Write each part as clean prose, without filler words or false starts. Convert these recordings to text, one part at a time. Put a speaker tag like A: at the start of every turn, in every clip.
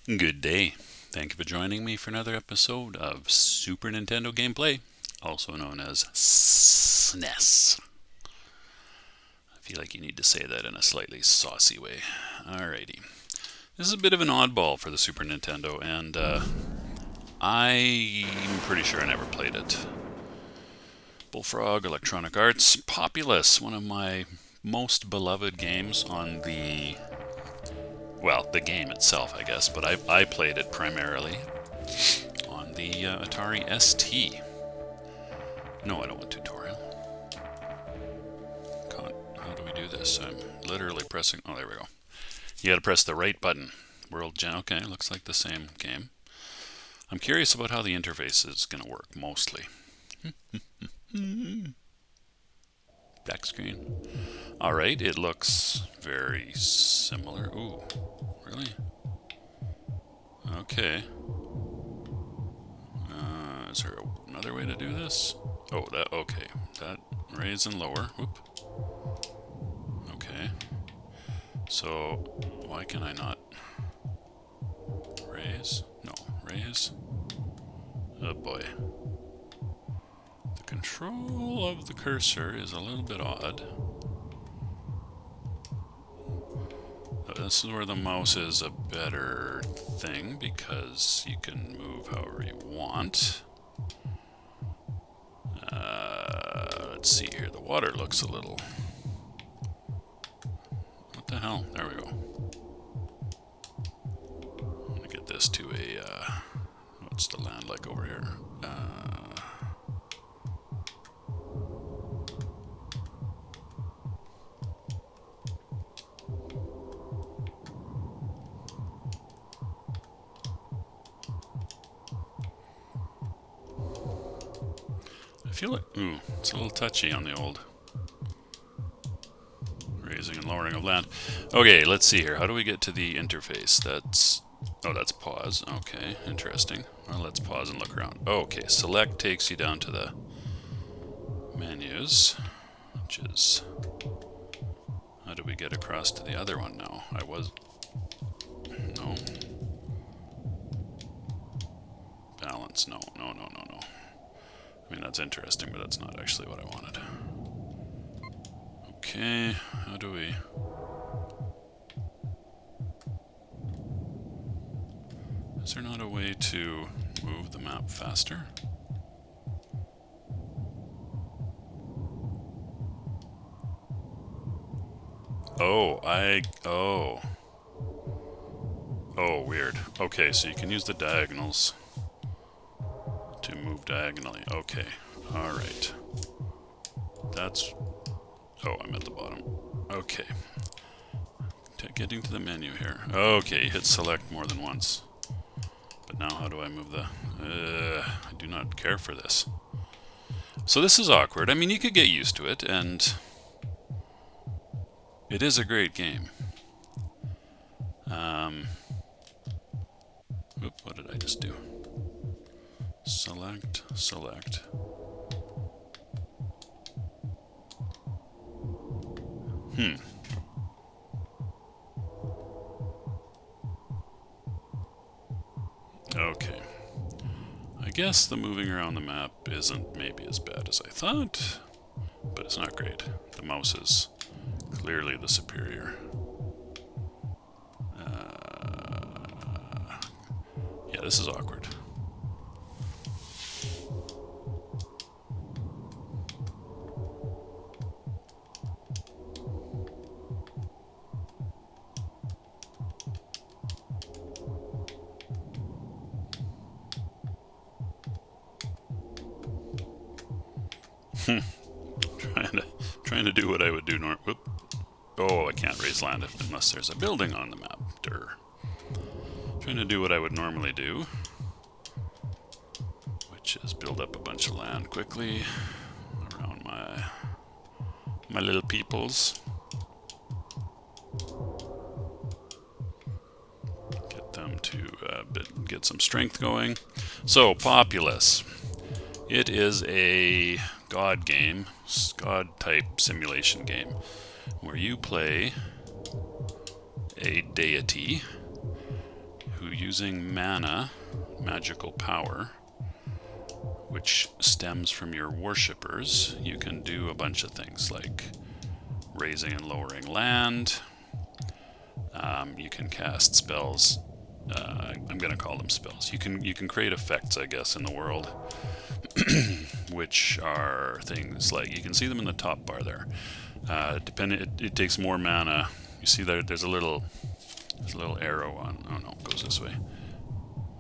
A: Good day. Thank you for joining me for another episode of Super Nintendo Gameplay, also known as SNES. I feel like you need to say that in a slightly saucy way. Alrighty. This is a bit of an oddball for the Super Nintendo, and I'm pretty sure I never played it. Bullfrog, Electronic Arts, Populous, one of my most beloved games on the game itself, I guess, but I played it primarily on the Atari ST. No, I don't want tutorial. How do we do this? I'm literally pressing. Oh, there we go. You gotta press the right button. World Gen. Okay, looks like the same game. I'm curious about how the interface is gonna work, mostly. Back screen. Alright, it looks very similar. Ooh, really? Okay. Is there another way to do this? Oh, okay. That raise and lower. Whoop. Okay. So, why can I not raise? No, raise. Oh boy. The control of the cursor is a little bit odd. This is where the mouse is a better thing because you can move however you want. Let's see here. The water looks a little... What the hell? There we go. I'm gonna get this to a... what's the land like over here? I feel like, ooh, it's a little touchy on the old raising and lowering of land. Okay, let's see here. How do we get to the interface? That's pause. Okay, interesting. Well, let's pause and look around. Okay, select takes you down to the menus, which is... How do we get across to the other one now? No. Balance, no. I mean, that's interesting, but that's not actually what I wanted. Okay, how do we... Is there not a way to move the map faster? Oh, weird. Okay, so you can use the diagonals to move diagonally. Okay, alright. That's... Oh, I'm at the bottom. Okay. Getting to the menu here. Okay, you hit select more than once. But now how do I move the... I do not care for this. So this is awkward. I mean, you could get used to it, and... It is a great game. What did I just do? Select. Okay. I guess the moving around the map isn't maybe as bad as I thought, but it's not great. The mouse is clearly the superior. Yeah, this is awkward. Trying to do what I would do Whoop. Oh, I can't raise land unless there's a building on the map. Durr. Trying to do what I would normally do, which is build up a bunch of land quickly around my little peoples. Get them to get some strength going. So, Populous. It is a God game, God-type simulation game, where you play a deity who using mana, magical power, which stems from your worshippers, you can do a bunch of things like raising and lowering land. You can cast spells. I'm going to call them spells. You can create effects, I guess, in the world, which are things like, you can see them in the top bar there. It takes more mana. You see that there's a little arrow on. Oh no, it goes this way.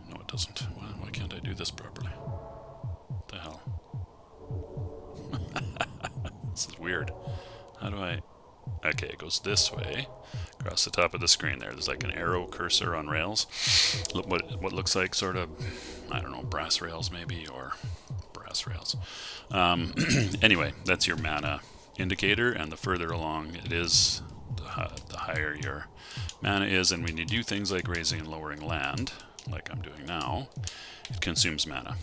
A: No, it doesn't. Why can't I do this properly? What the hell? This is weird. How do I... Okay, it goes this way, across the top of the screen there. There's like an arrow cursor on rails. What looks like sort of, I don't know, brass rails maybe, or brass rails. Anyway, that's your mana indicator, and the further along it is, the higher your mana is. And when you do things like raising and lowering land, like I'm doing now, it consumes mana.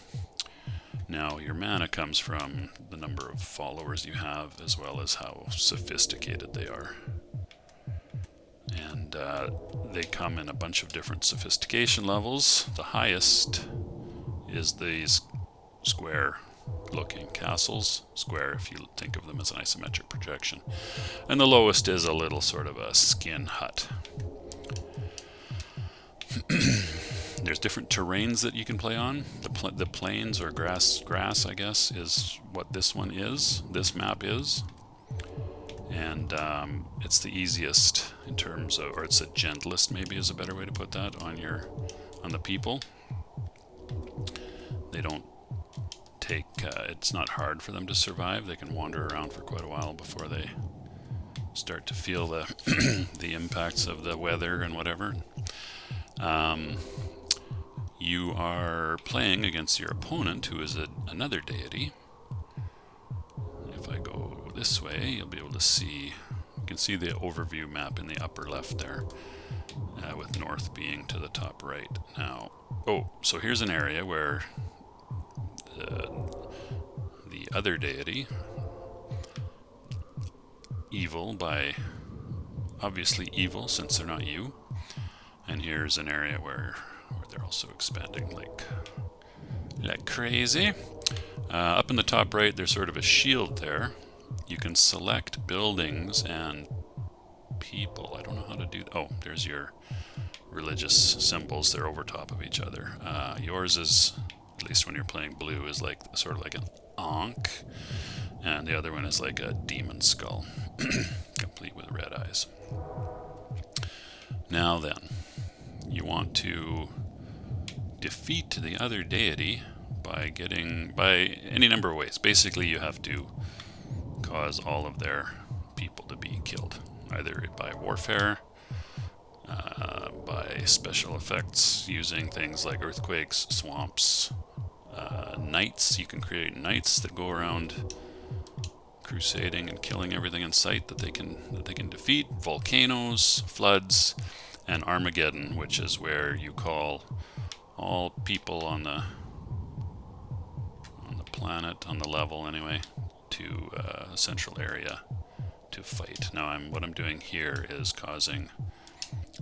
A: Now, your mana comes from the number of followers you have, as well as how sophisticated they are. And they come in a bunch of different sophistication levels. The highest is these square-looking castles. Square, if you think of them as an isometric projection. And the lowest is a little sort of a skin hut. There's different terrains that you can play on. The plains or grass, I guess, is what this one is. This map is. And it's the easiest in terms of, or it's the gentlest, maybe is a better way to put that, on the people. They don't take, it's not hard for them to survive. They can wander around for quite a while before they start to feel the the impacts of the weather and whatever. You are playing against your opponent, who is another deity. If I go this way, you'll be able to see, you can see the overview map in the upper left there, with north being to the top right. Now, so here's an area where the other deity, evil by, obviously evil since they're not you, and here's an area where they're also expanding like crazy. Up in the top right, there's sort of a shield there. You can select buildings and people. I don't know how to do... Oh, there's your religious symbols. They're over top of each other. Yours is, at least when you're playing blue, is like sort of like an ankh, and the other one is like a demon skull, complete with red eyes. Now then, you want to defeat the other deity by any number of ways. Basically, you have to cause all of their people to be killed, either by warfare, by special effects using things like earthquakes, swamps, knights. You can create knights that go around crusading and killing everything in sight that they can defeat. Volcanoes, floods, and Armageddon, which is where you call all people on the planet, on the level anyway, to a central area to fight. Now what I'm doing here is causing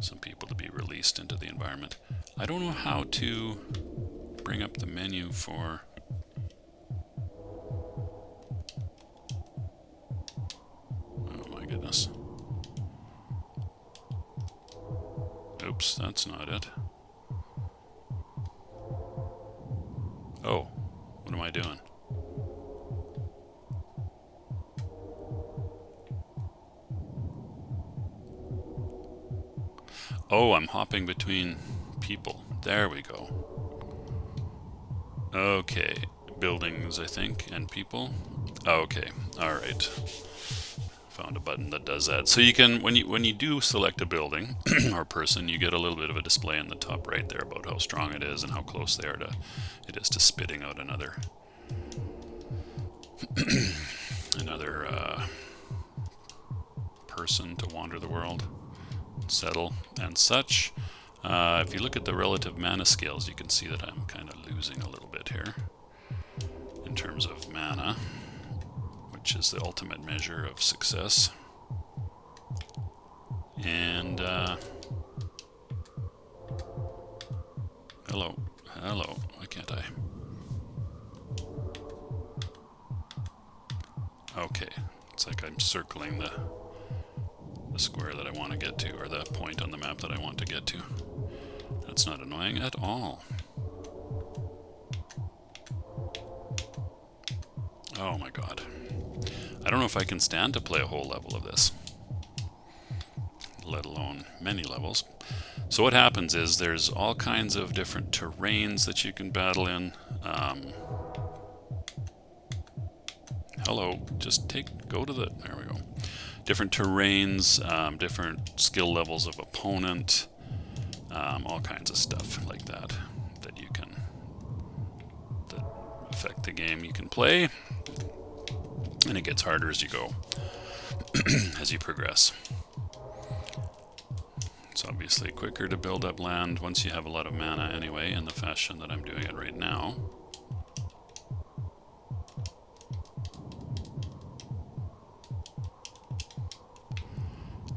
A: some people to be released into the environment. I don't know how to bring up the menu for... Oh my goodness. Oops, that's not it. Oh, what am I doing? Oh, I'm hopping between people. There we go. Okay, buildings, I think, and people. Okay, all right. Found a button that does that. So you can, when you do select a building or person, you get a little bit of a display in the top right there about how strong it is and how close it is to spitting out another person to wander the world, settle, and such. If you look at the relative mana scales, you can see that I'm kind of losing a little bit here in terms of mana, which is the ultimate measure of success. And Hello. Hello. Why can't I? Okay. It's like I'm circling the square that I want to get to, or the point on the map that I want to get to. That's not annoying at all. Oh my god. I don't know if I can stand to play a whole level of this, let alone many levels. So what happens is there's all kinds of different terrains that you can battle in. Hello, just go to the, there we go. Different terrains, different skill levels of opponent, all kinds of stuff like that that affect the game you can play. And it gets harder as you go, as you progress. It's obviously quicker to build up land once you have a lot of mana anyway, in the fashion that I'm doing it right now.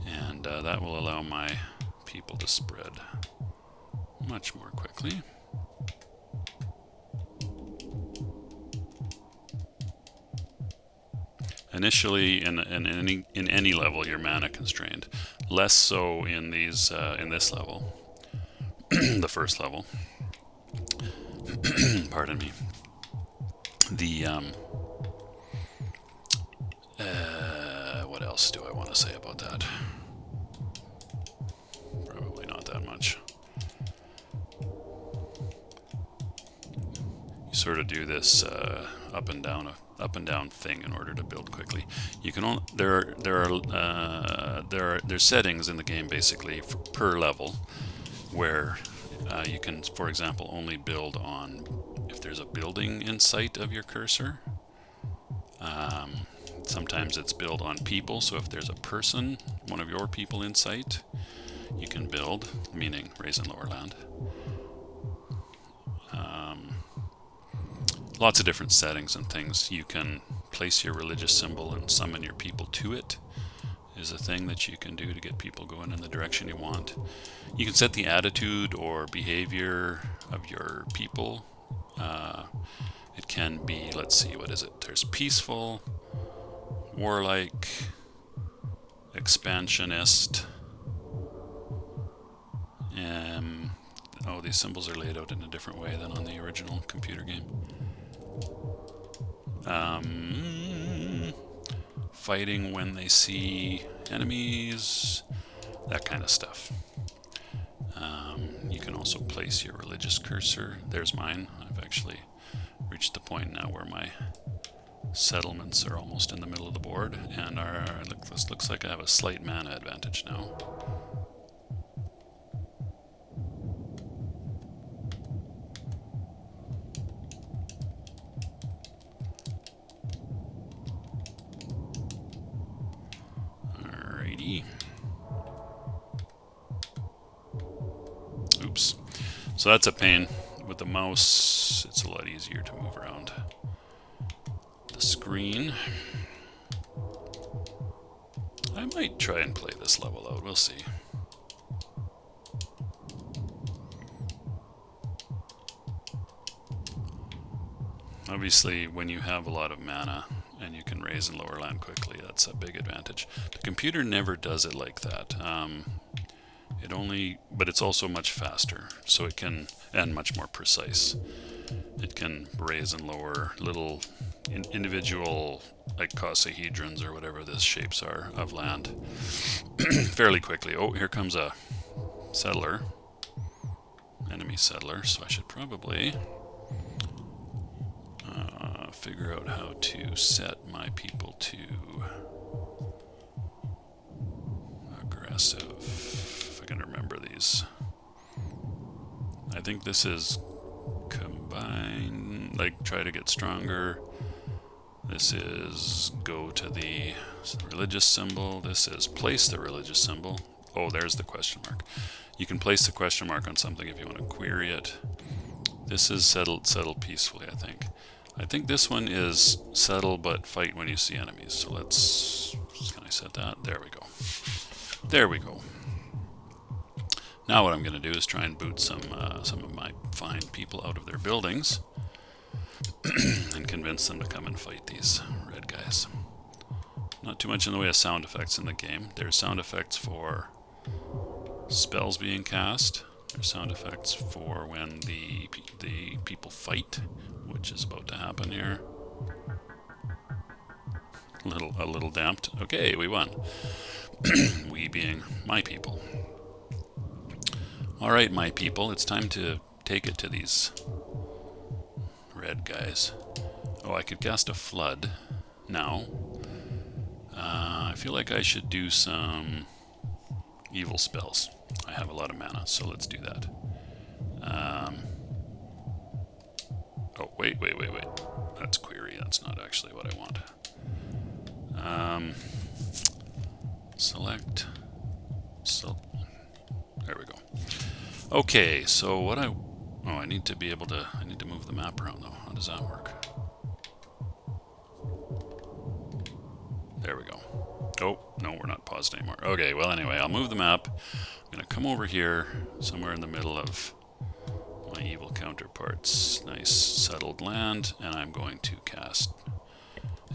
A: And that will allow my people to spread much more quickly. Initially, in any level, you're mana constrained. Less so in these in this level, the first level. Pardon me. The what else do I want to say about that? Probably not that much. You sort of do this up and down thing in order to build quickly. You can only, there's settings in the game basically per level where you can, for example, only build on if there's a building in sight of your cursor. Sometimes it's build on people, so if there's a person, one of your people in sight, you can build, meaning raise and lower land. Lots of different settings and things. You can place your religious symbol and summon your people to it, is a thing that you can do to get people going in the direction you want. You can set the attitude or behavior of your people. It can be, let's see, what is it? There's peaceful, warlike, expansionist. Oh, these symbols are laid out in a different way than on the original computer game. Fighting when they see enemies, that kind of stuff. You can also place your religious cursor. There's mine. I've actually reached the point now where my settlements are almost in the middle of the board, and this looks like I have a slight mana advantage now. Alrighty. Oops. So that's a pain. With the mouse, it's a lot easier to move around the screen. I might try and play this level out, we'll see. Obviously, when you have a lot of mana and you can raise and lower land quickly, that's a big advantage. The computer never does it like that. But it's also much faster, so it can, and much more precise. It can raise and lower little individual, like icosahedrons or whatever the shapes are of land fairly quickly. Oh, here comes a settler, enemy settler, so I should probably figure out how to set my people to aggressive, if I can remember these. I think this is combine, like try to get stronger. This is go to the religious symbol. This is place the religious symbol. Oh, there's the question mark. You can place the question mark on something if you want to query it. This is settle peacefully, I think. I think this one is settle but fight when you see enemies. So let's, can I set that? There we go. There we go. Now what I'm going to do is try and boot some of my fine people out of their buildings and convince them to come and fight these red guys. Not too much in the way of sound effects in the game. There's sound effects for spells being cast. There's sound effects for when the people fight, which is about to happen here. A little damped. Okay, we won. We being my people. All right, my people, it's time to take it to these red guys. Oh, I could cast a flood now. I feel like I should do some evil spells. I have a lot of mana, so let's do that. Oh, wait. That's query. That's not actually what I want. Select. So, there we go. Okay, so what I need to be able to, I need to move the map around though. How does that work? There we go. Oh, no, we're not paused anymore. Okay, well anyway, I'll move the map. I'm going to come over here, somewhere in the middle of my evil counterpart's nice settled land, and I'm going to cast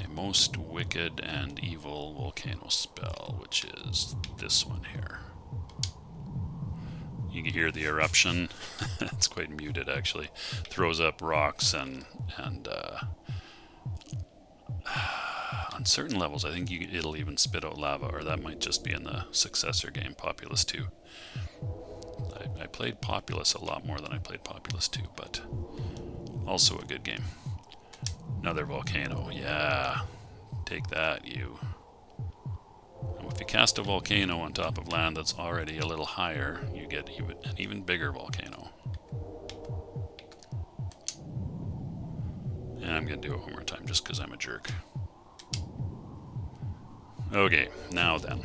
A: a most wicked and evil volcano spell, which is this one here. You can hear the eruption. It's quite muted actually. Throws up rocks and on certain levels I think it'll even spit out lava, or that might just be in the successor game, Populous 2. I played Populous a lot more than I played Populous 2, but also a good game. Another volcano, yeah. Take that, you. Now, if you cast a volcano on top of land that's already a little higher, you get an even bigger volcano. And I'm going to do it one more time just because I'm a jerk. Okay, now then.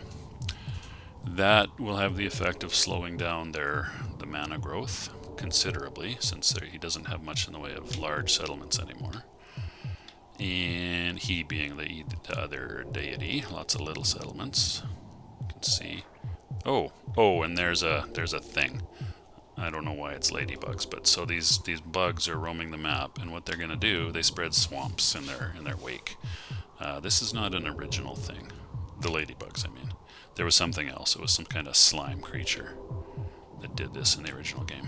A: That will have the effect of slowing down the mana growth considerably, since he doesn't have much in the way of large settlements anymore. And he being the other deity, lots of little settlements. You can see. Oh, and there's a thing. I don't know why it's ladybugs, but so these bugs are roaming the map, and what they're going to do, they spread swamps in their wake. This is not an original thing. The ladybugs, I mean. There was something else. It was some kind of slime creature that did this in the original game.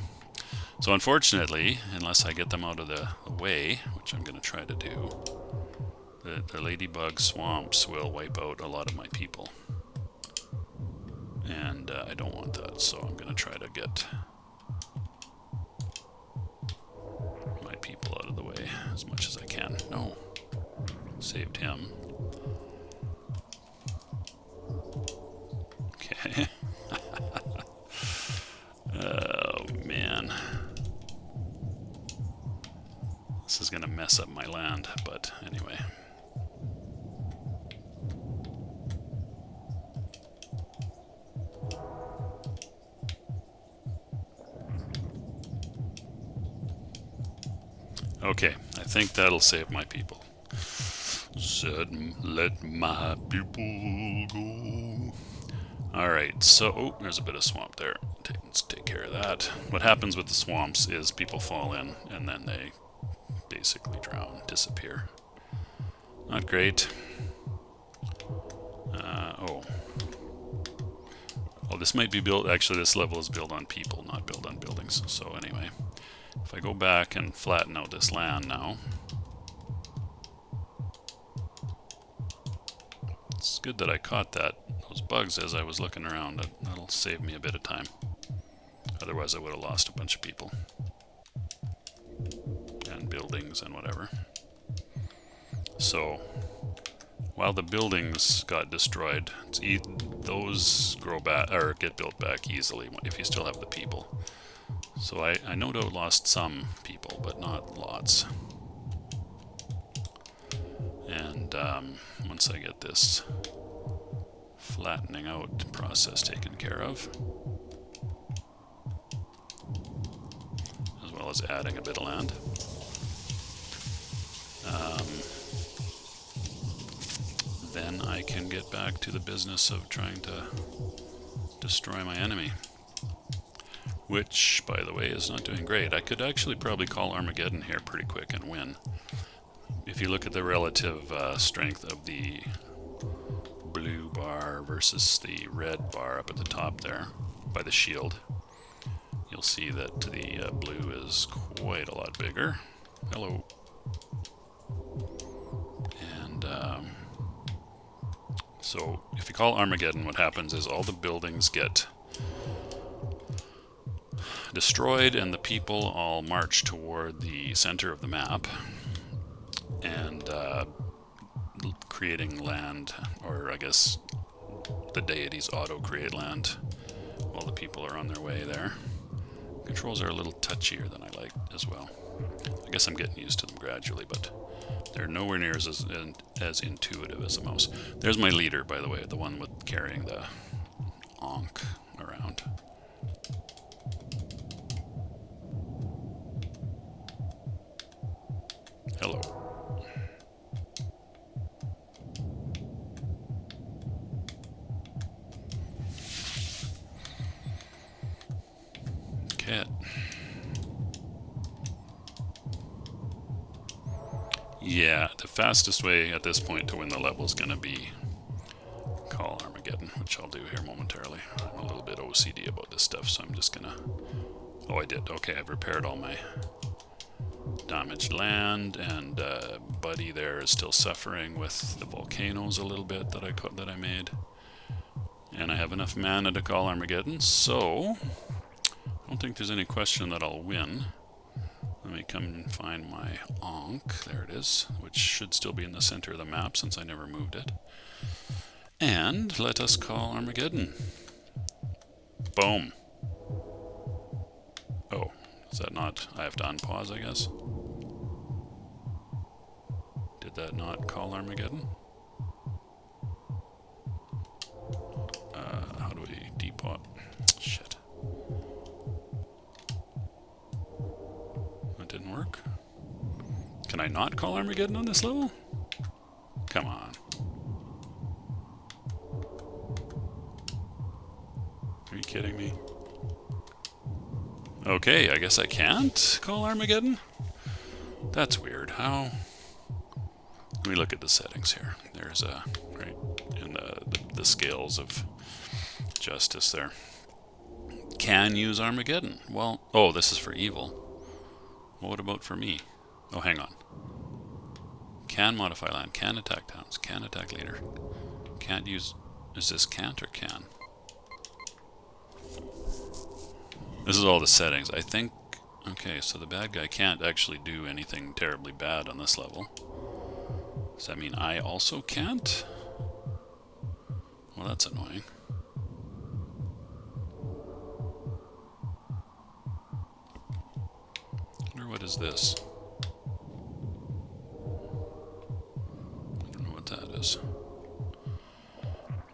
A: So unfortunately, unless I get them out of the way, which I'm going to try to do, the ladybug swamps will wipe out a lot of my people. And I don't want that, so I'm going to try to get my people out of the way as much as I can. No. Saved him. Okay. Oh, man. This is going to mess up my land, but anyway. Okay, I think that'll save my people. Said, let my people go. Alright, so, there's a bit of swamp there. Let's take care of that. What happens with the swamps is people fall in, and then they basically drown, disappear. Not great. Oh, this might be built, actually this level is built on people, not built on buildings. So anyway, if I go back and flatten out this land now, it's good that I caught those bugs as I was looking around. That'll save me a bit of time. Otherwise I would have lost a bunch of people. And buildings and whatever. So, while the buildings got destroyed, those grow back, or get built back easily if you still have the people. So I no doubt lost some people, but not lots. And once I get this flattening out process taken care of, as well as adding a bit of land, then I can get back to the business of trying to destroy my enemy. which, by the way, is not doing great. I could actually probably call Armageddon here pretty quick and win. If you look at the relative strength of the blue bar versus the red bar up at the top there by the shield, you'll see that the blue is quite a lot bigger. Hello. And so if you call Armageddon, what happens is all the buildings get destroyed and the people all march toward the center of the map and creating land, or I guess the deities auto-create land while the people are on their way there. Controls are a little touchier than I like as well. I guess I'm getting used to them gradually, but they're nowhere near as intuitive as the mouse. There's my leader, by the way, the one with carrying the Ankh around. Hello. Cat. Yeah, the fastest way at this point to win the level is going to be call Armageddon, which I'll do here momentarily. I'm a little bit OCD about this stuff, so I'm just going to... Oh, I did. Okay, I've repaired all my damaged land, and Buddy there is still suffering with the volcanoes a little bit that I made. And I have enough mana to call Armageddon, so I don't think there's any question that I'll win. Let me come and find my Ankh. There it is, which should still be in the center of the map since I never moved it. And let us call Armageddon. Boom. Oh, is that not... I have to unpause, I guess. Did that not call Armageddon? How do we depot? Shit. That didn't work. Can I not call Armageddon on this level? Come on. Are you kidding me? Okay, I guess I can't call Armageddon? That's weird. How? Let me look at the settings here. There's right in the scales of justice there. Can use Armageddon. Well, oh, this is for evil. Well, what about for me? Oh, hang on. Can modify land, can attack towns, can attack leader. Can't use... Is this can't or can? This is all the settings. I think... Okay, so the bad guy can't actually do anything terribly bad on this level. Does that mean I also can't? Well, that's annoying. I wonder what is this? I don't know what that is.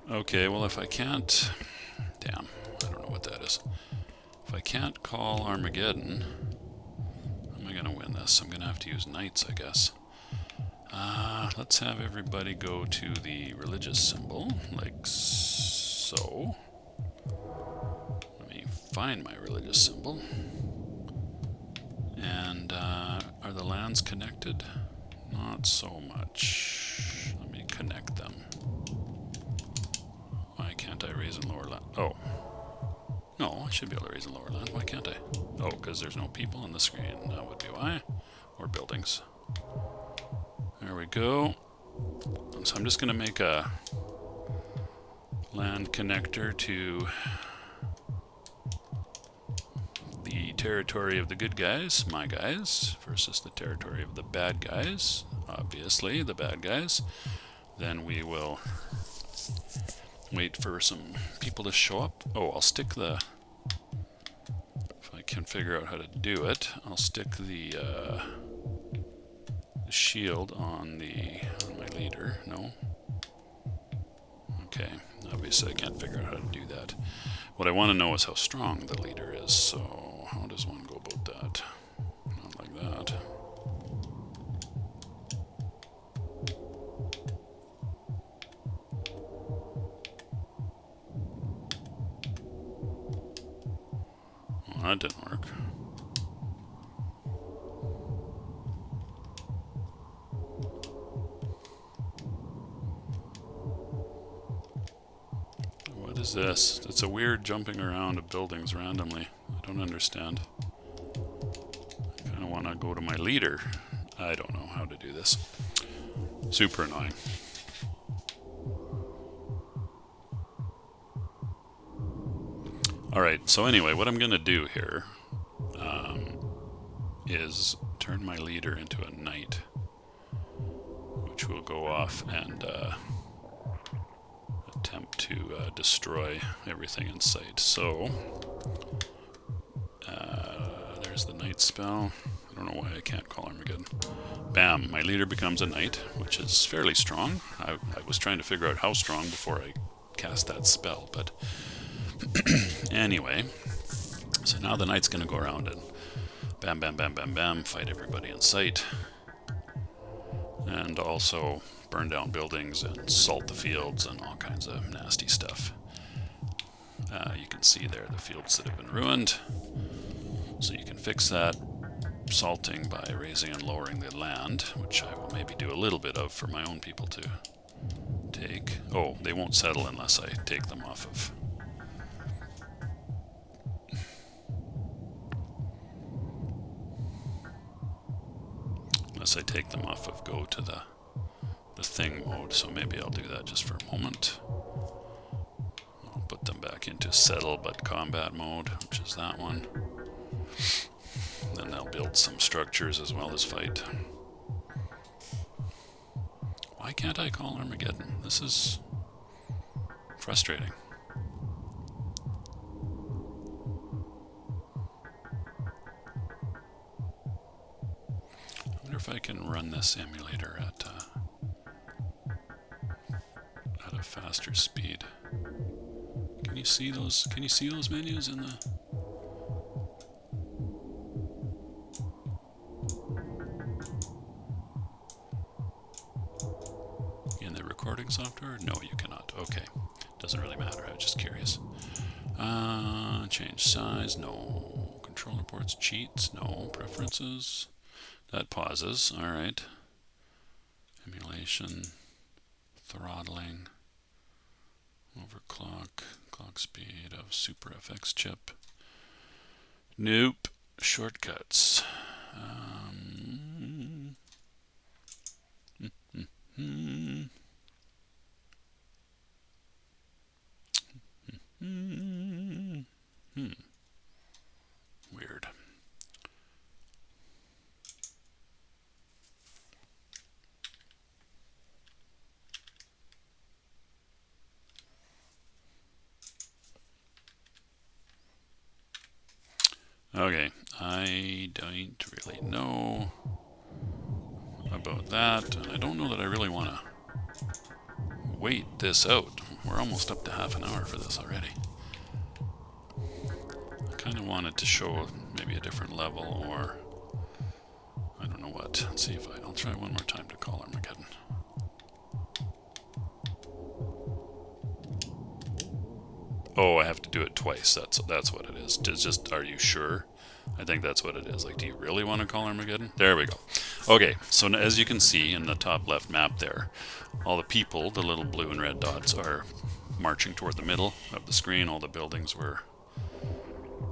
A: Okay, well if I can't... Damn, I don't know what that is. If I can't call Armageddon, how am I going to win this? I'm going to have to use knights, I guess. Let's have everybody go to the religious symbol, like so. Let me find my religious symbol. And are the lands connected? Not so much. Let me connect them. Why can't I raise and lower land? Oh. No, I should be able to raise and lower land. Why can't I? Oh, because there's no people on the screen. That would be why. Or buildings. There we go. So I'm just going to make a land connector to the territory of the good guys, my guys, versus the territory of the bad guys. Obviously, the bad guys. Then we will wait for some people to show up. Oh, I'll stick the... If I can figure out how to do it, I'll stick the shield on my leader. No? Okay, obviously I can't figure out how to do that. What I want to know is how strong the leader is, so how does one go about that? Not like that. Well, that didn't work. What is this? It's a weird jumping around of buildings randomly. I don't understand. I kind of want to go to my leader. I don't know how to do this. Super annoying. Alright, so anyway, what I'm going to do here is turn my leader into a knight, which will go off and attempt to destroy everything in sight. So, there's the knight spell. I don't know why I can't call Armageddon. Bam, my leader becomes a knight, which is fairly strong. I was trying to figure out how strong before I cast that spell, but anyway, so now the knight's going to go around and bam, bam, bam, bam, bam, fight everybody in sight, and also burn down buildings and salt the fields and all kinds of nasty stuff. You can see there the fields that have been ruined, so you can fix that salting by raising and lowering the land, which I will maybe do a little bit of for my own people to take. Oh, they won't settle unless I take them off of. Unless I take them off of go to the thing mode, so maybe I'll do that just for a moment. I'll put them back into settle but combat mode, which is that one. Then they'll build some structures as well as fight. Why can't I call Armageddon? This is frustrating. I wonder if I can run this emulator at a faster speed. Can you see those? Can you see those menus in the? In the recording software? No, you cannot. Okay, doesn't really matter. I was just curious. Change size? No. Controller ports? Cheats? No. Preferences? That pauses. All right. Emulation. Throttling. Overclock. Clock speed of Super FX chip. Nope. Shortcuts. Weird. Okay, I don't really know about that. I don't know that I really want to wait this out. We're almost up to half an hour for this already. I kind of wanted to show maybe a different level, or I don't know what. Let's see if I'll try one more time to call Armageddon. Oh, I have to do it twice. That's what it is. Just, are you sure? I think that's what it is. Like, do you really want to call Armageddon? There we go. Okay, so as you can see in the top left map there, all the people, the little blue and red dots, are marching toward the middle of the screen. All the buildings were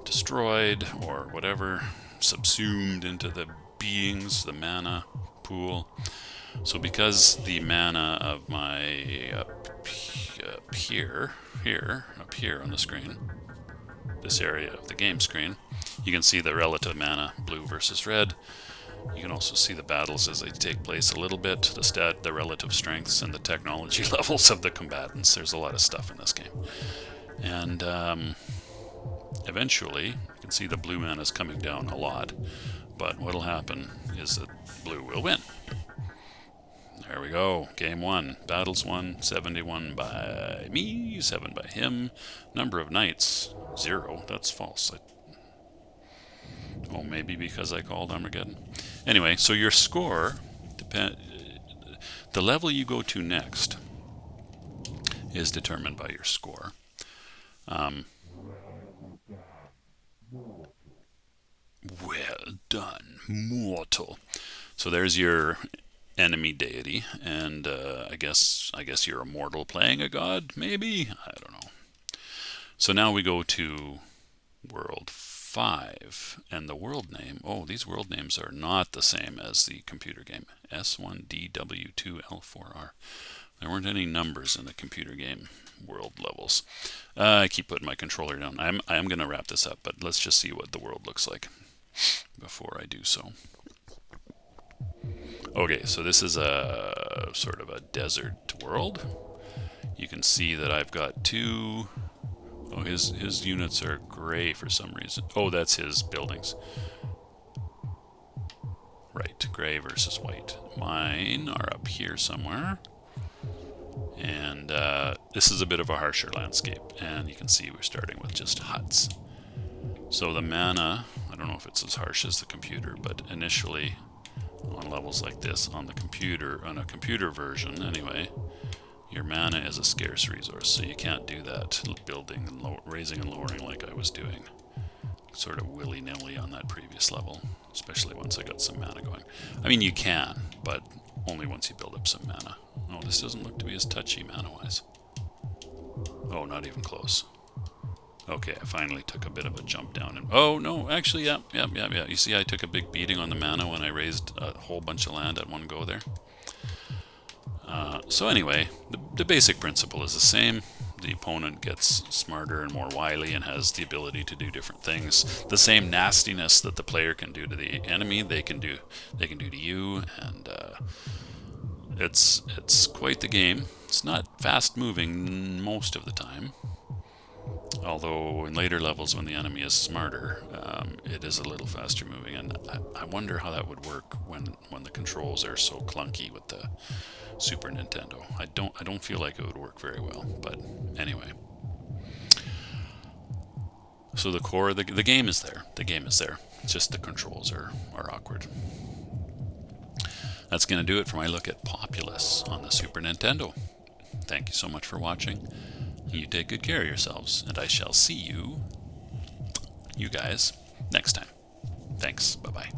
A: destroyed or whatever, subsumed into the beings, the mana pool. So because the mana of my up here on the screen, this area of the game screen, you can see the relative mana, blue versus red. You can also see the battles as they take place a little bit, the relative strengths and the technology levels of the combatants. There's a lot of stuff in this game. And eventually, you can see the blue mana is coming down a lot, but what'll happen is that blue will win. There we go. Game 1. Battles won. 71 by me, 7 by him. Number of knights, 0. That's false. Oh, maybe because I called Armageddon. Anyway, so your score, the level you go to next is determined by your score. done. Mortal. So there's your enemy deity, and I guess you're a mortal playing a god, maybe? I don't know. So now we go to world 5, and the world name, oh, these world names are not the same as the computer game. S1DW2L4R. There weren't any numbers in the computer game world levels. I keep putting my controller down. I am going to wrap this up, but let's just see what the world looks like before I do so. Okay, so this is a sort of a desert world. You can see that I've got two. Oh, his units are gray for some reason. Oh, that's his buildings. Right, gray versus white. Mine are up here somewhere. And this is a bit of a harsher landscape. And you can see we're starting with just huts. So the mana, I don't know if it's as harsh as the computer, but initially on levels like this on the computer, on a computer version anyway, your mana is a scarce resource, so you can't do that building and raising and lowering like I was doing sort of willy-nilly on that previous level, especially once I got some mana going. I mean, you can, but only once you build up some mana. Oh, this doesn't look to be as touchy mana-wise. Oh, not even close. Okay, I finally took a bit of a jump down. And oh, no, actually, yeah. You see, I took a big beating on the mana when I raised a whole bunch of land at one go there. So anyway, the basic principle is the same. The opponent gets smarter and more wily and has the ability to do different things. The same nastiness that the player can do to the enemy, they can do to you, and it's quite the game. It's not fast moving most of the time. Although in later levels when the enemy is smarter, it is a little faster moving, and I wonder how that would work when the controls are so clunky with the Super Nintendo. I don't feel like it would work very well, but anyway. So the core, the game is there. The game is there. It's just the controls are awkward. That's going to do it for my look at Populous on the Super Nintendo. Thank you so much for watching. You take good care of yourselves, and I shall see you guys, next time. Thanks. Bye-bye.